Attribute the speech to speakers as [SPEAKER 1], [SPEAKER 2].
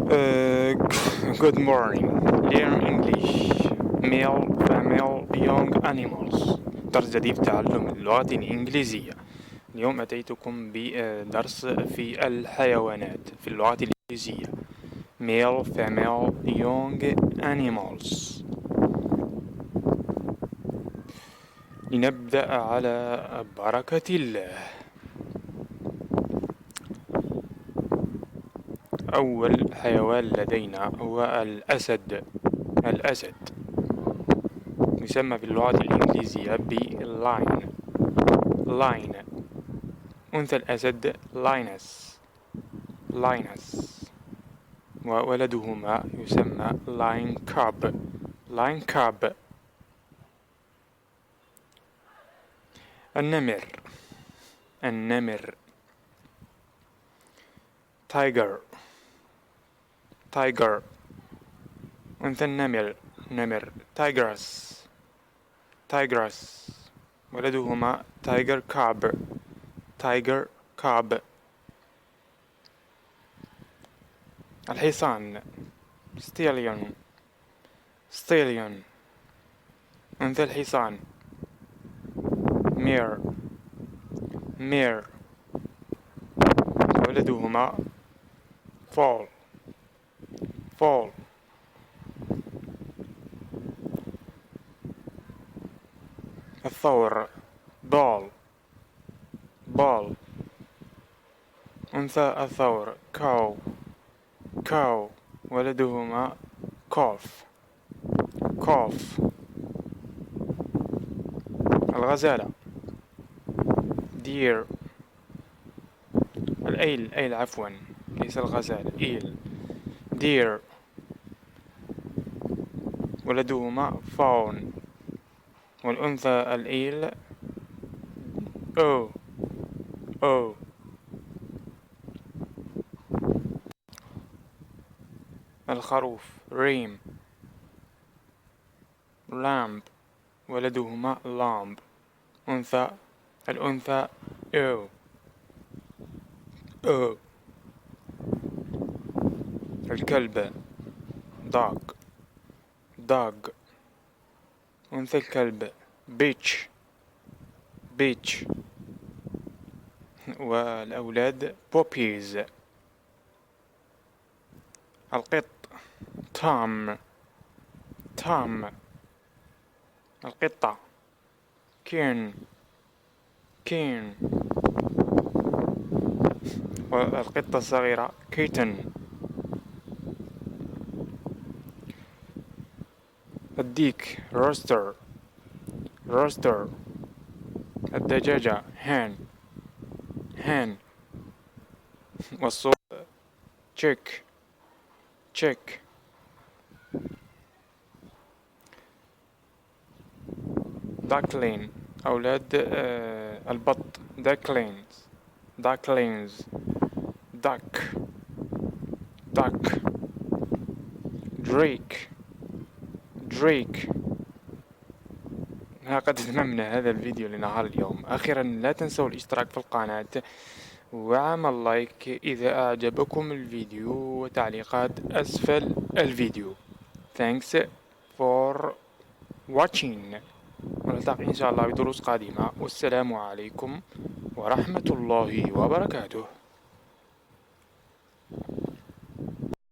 [SPEAKER 1] Uh, Good morning. Learn English. Male, female, young animals. درس جديد تعلم اللغة الإنجليزية. اليوم أتيتكم بدرس في الحيوانات في اللغة الإنجليزية. Male, female, young animals. لنبدأ على بركة الله. أول حيوان لدينا هو الأسد. الأسد يسمى في اللغة الإنجليزية lion. lion. أنثى الأسد lioness. lioness. وولدهما يسمى lion cub. lion cub. النمر. النمر tiger. tiger. أنثى النمر نمر tigress. tigress. ولدهما tiger cub. tiger cub. الحصان stallion. stallion. أنثى الحصان mare. mare. ولدهما foal. foal. الثور ball. ball. أنثى الثور cow. cow. ولدهما calf. calf. الغزالة deer. الأيل أيل عفوا ليس الغزال إيل deer. ولدهما fawn. والأنثى الإيل أو. أو. الخروف reem. lamb. ولدهما lamb. الأنثى أو. أو. الكلب dog. dog. أنثى الكلب bitch. bitch. والأولاد puppies. القط tom. tom. القطة kitten. kitten. والقطة الصغيرة kitten. الديك rooster. rooster. الدجاجة hen. hen. والصوت chick. chick. duckling. أولاد البط ducklings. ducklings. duck. duck. drake. drake. قد أتممنا هذا الفيديو لنهار اليوم. أخيرا لا تنسوا الاشتراك في القناة وعمل لايك إذا أعجبكم الفيديو وتعليقات أسفل الفيديو. Thanks for watching. ونلتقي إن شاء الله بدروس قادمة والسلام عليكم ورحمة الله وبركاته.